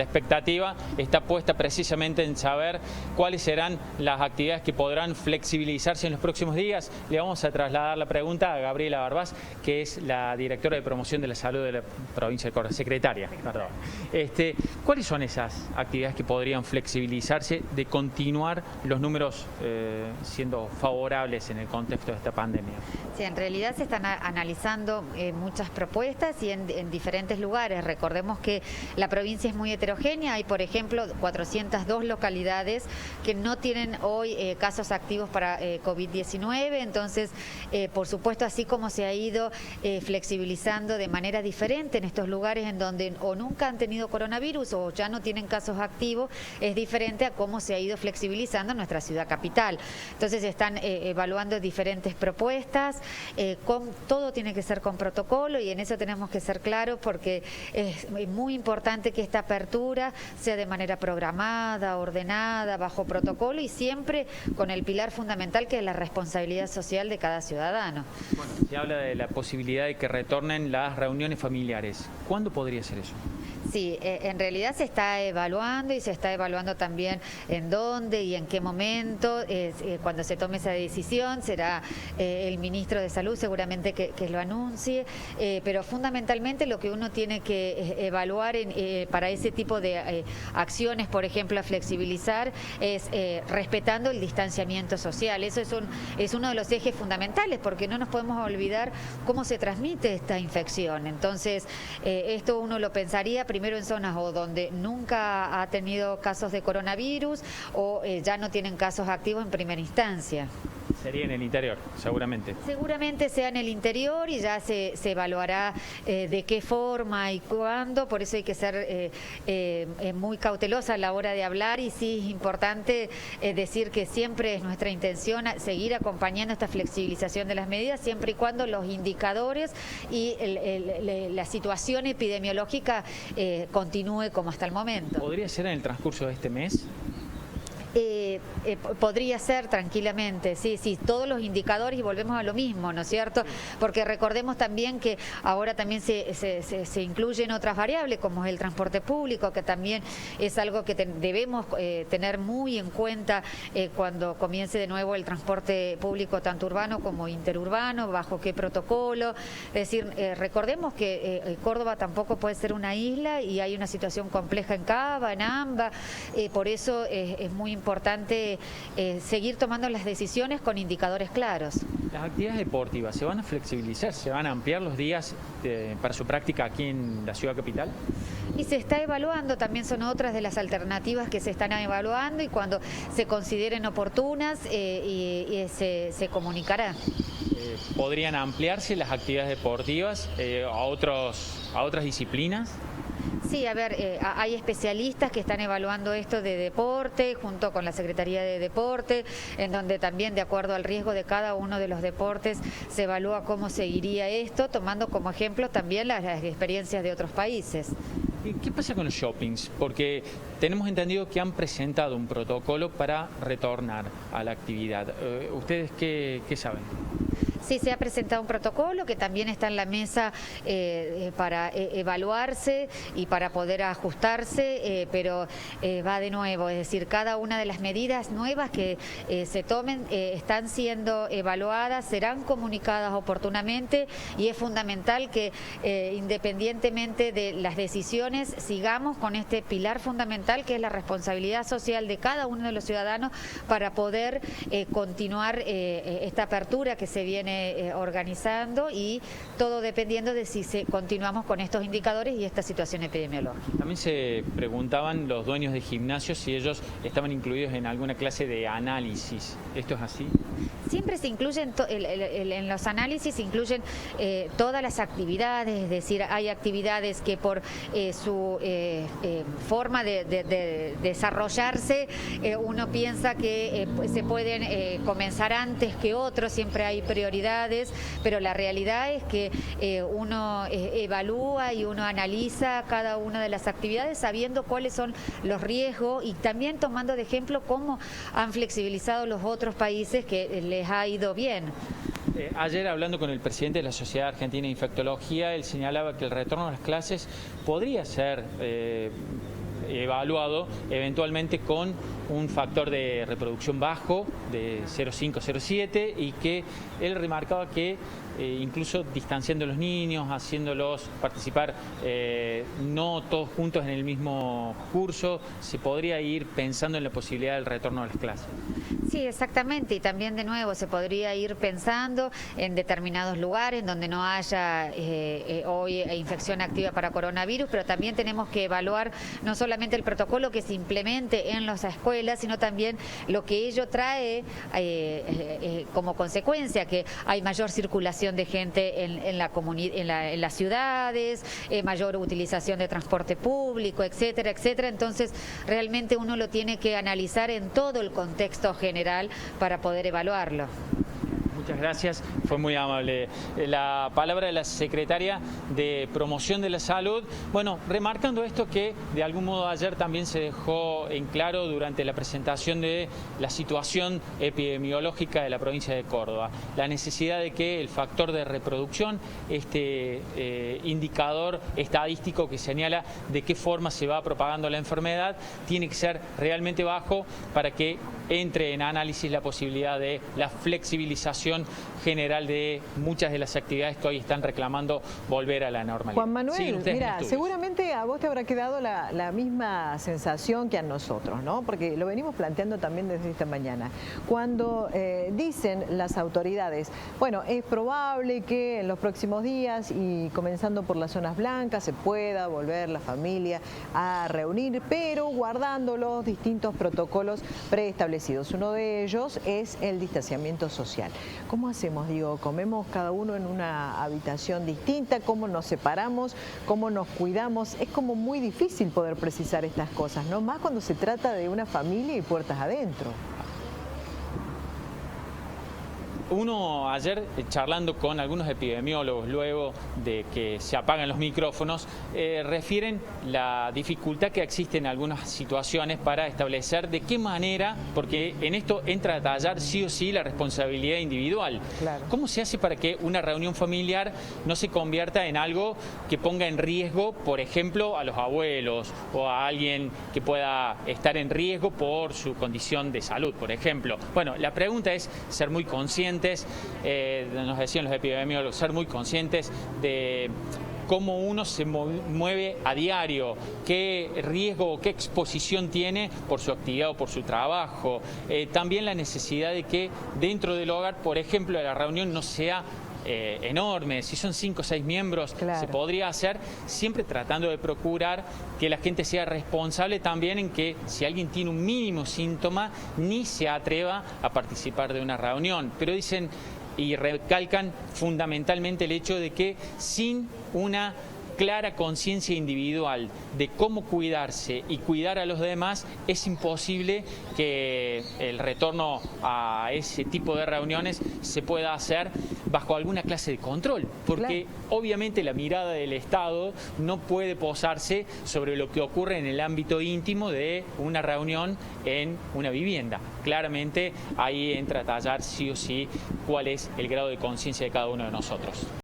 la expectativa está puesta precisamente en saber cuáles serán las actividades que podrán flexibilizarse en los próximos días. Le vamos a trasladar la pregunta a Gabriela Barbás, que es la directora de promoción de la salud de la provincia de Córdoba, secretaria, perdón. ¿Cuáles son esas actividades que podrían flexibilizarse de continuar los números siendo favorables en el contexto de esta pandemia? Sí, en realidad se están analizando muchas propuestas y en diferentes lugares. Recordemos que la provincia es muy heterogénea. Hay, por ejemplo, 402 localidades que no tienen hoy casos activos para COVID-19. Entonces, por supuesto, así como se ha ido flexibilizando de manera diferente en estos lugares en donde o nunca han tenido coronavirus o ya no tienen casos activos, es diferente a cómo se ha ido flexibilizando en nuestra ciudad capital. Entonces, están evaluando diferentes propuestas. Todo tiene que ser con protocolo y en eso tenemos que ser claros porque es muy importante que esta apertura sea de manera programada, ordenada, bajo protocolo y siempre con el pilar fundamental que es la responsabilidad social de cada ciudadano. Bueno, se habla de la posibilidad de que retornen las reuniones familiares. ¿Cuándo podría ser eso? Sí, en realidad se está evaluando y se está evaluando también en dónde y en qué momento. Cuando se tome esa decisión será el ministro de Salud seguramente que lo anuncie, pero fundamentalmente lo que uno tiene que evaluar para ese tipo de acciones, por ejemplo, a flexibilizar, es respetando el distanciamiento social. Eso es uno de los ejes fundamentales porque no nos podemos olvidar cómo se transmite esta infección. Entonces, esto uno lo pensaría primero en zonas o donde nunca ha tenido casos de coronavirus o ya no tienen casos activos en primera instancia. Sería en el interior, seguramente. Seguramente sea en el interior y ya se evaluará de qué forma y cuándo, por eso hay que ser muy cautelosa a la hora de hablar y sí es importante decir que siempre es nuestra intención seguir acompañando esta flexibilización de las medidas siempre y cuando los indicadores y la situación epidemiológica continúe como hasta el momento. ¿Podría ser en el transcurso de este mes? Podría ser tranquilamente, sí, todos los indicadores y volvemos a lo mismo, ¿no es cierto? Porque recordemos también que ahora también se incluyen otras variables como es el transporte público, que también es algo que debemos tener muy en cuenta cuando comience de nuevo el transporte público tanto urbano como interurbano, bajo qué protocolo. Es decir, recordemos que Córdoba tampoco puede ser una isla y hay una situación compleja en Cava, en Amba, por eso es muy importante seguir tomando las decisiones con indicadores claros. Las actividades deportivas, ¿se van a flexibilizar? ¿Se van a ampliar los días para su práctica aquí en la ciudad capital? Y se está evaluando, también son otras de las alternativas que se están evaluando y cuando se consideren oportunas se comunicará. ¿Podrían ampliarse las actividades deportivas a otras disciplinas? Sí, a ver, hay especialistas que están evaluando esto de deporte junto con la Secretaría de Deporte, en donde también de acuerdo al riesgo de cada uno de los deportes se evalúa cómo seguiría esto, tomando como ejemplo también las experiencias de otros países. ¿Qué pasa con los shoppings? Porque tenemos entendido que han presentado un protocolo para retornar a la actividad. ¿Ustedes qué saben? Sí, se ha presentado un protocolo que también está en la mesa para evaluarse y para poder ajustarse, pero va de nuevo, es decir, cada una de las medidas nuevas que se tomen están siendo evaluadas, serán comunicadas oportunamente y es fundamental que independientemente de las decisiones sigamos con este pilar fundamental que es la responsabilidad social de cada uno de los ciudadanos para poder continuar esta apertura que se viene organizando y todo dependiendo de si continuamos con estos indicadores y esta situación epidemiológica. También se preguntaban los dueños de gimnasios si ellos estaban incluidos en alguna clase de análisis. ¿Esto es así? Siempre se incluyen, en los análisis se incluyen todas las actividades, es decir, hay actividades que por su forma de desarrollarse uno piensa que se pueden comenzar antes que otros, siempre hay prioridades, pero la realidad es que uno evalúa y uno analiza cada una de las actividades sabiendo cuáles son los riesgos y también tomando de ejemplo cómo han flexibilizado los otros países que les ha ido bien. Ayer hablando con el presidente de la Sociedad Argentina de Infectología, él señalaba que el retorno a las clases podría ser evaluado eventualmente con un factor de reproducción bajo de 0,5-0,7 y que él remarcaba que incluso distanciando a los niños, haciéndolos participar no todos juntos en el mismo curso, se podría ir pensando en la posibilidad del retorno a las clases. Sí, exactamente, y también de nuevo se podría ir pensando en determinados lugares donde no haya hoy infección activa para coronavirus, pero también tenemos que evaluar no solamente el protocolo que se implemente en las escuelas, sino también lo que ello trae como consecuencia, que hay mayor circulación de gente en las ciudades, mayor utilización de transporte público, etcétera, etcétera. Entonces, realmente uno lo tiene que analizar en todo el contexto general para poder evaluarlo. Muchas gracias, fue muy amable. La palabra de la secretaria de Promoción de la Salud, bueno, remarcando esto que de algún modo ayer también se dejó en claro durante la presentación de la situación epidemiológica de la provincia de Córdoba, la necesidad de que el factor de reproducción, este indicador estadístico que señala de qué forma se va propagando la enfermedad, tiene que ser realmente bajo para que entre en análisis la posibilidad de la flexibilización general de muchas de las actividades que hoy están reclamando volver a la normalidad. Juan Manuel, mira, seguramente a vos te habrá quedado la misma sensación que a nosotros, ¿no? Porque lo venimos planteando también desde esta mañana. Cuando dicen las autoridades, bueno, es probable que en los próximos días y comenzando por las zonas blancas se pueda volver la familia a reunir, pero guardando los distintos protocolos preestablecidos. Uno de ellos es el distanciamiento social. ¿Cómo hacemos? Digo, ¿comemos cada uno en una habitación distinta? ¿Cómo nos separamos? ¿Cómo nos cuidamos? Es como muy difícil poder precisar estas cosas, ¿no? Más cuando se trata de una familia y puertas adentro. Uno ayer, charlando con algunos epidemiólogos luego de que se apagan los micrófonos, refieren la dificultad que existe en algunas situaciones para establecer de qué manera, porque en esto entra a tallar sí o sí la responsabilidad individual. Claro. ¿Cómo se hace para que una reunión familiar no se convierta en algo que ponga en riesgo, por ejemplo, a los abuelos o a alguien que pueda estar en riesgo por su condición de salud, por ejemplo? Bueno, la pregunta es ser muy conscientes, nos decían los epidemiólogos, ser muy conscientes de cómo uno se mueve a diario, qué riesgo o qué exposición tiene por su actividad o por su trabajo. También la necesidad de que dentro del hogar, por ejemplo, la reunión no sea enorme, si son 5 o 6 miembros, claro, se podría hacer, siempre tratando de procurar que la gente sea responsable también en que si alguien tiene un mínimo síntoma, ni se atreva a participar de una reunión. Pero dicen y recalcan fundamentalmente el hecho de que sin una clara conciencia individual de cómo cuidarse y cuidar a los demás, es imposible que el retorno a ese tipo de reuniones se pueda hacer bajo alguna clase de control, porque claro, obviamente la mirada del Estado no puede posarse sobre lo que ocurre en el ámbito íntimo de una reunión en una vivienda. Claramente ahí entra a tallar sí o sí cuál es el grado de conciencia de cada uno de nosotros.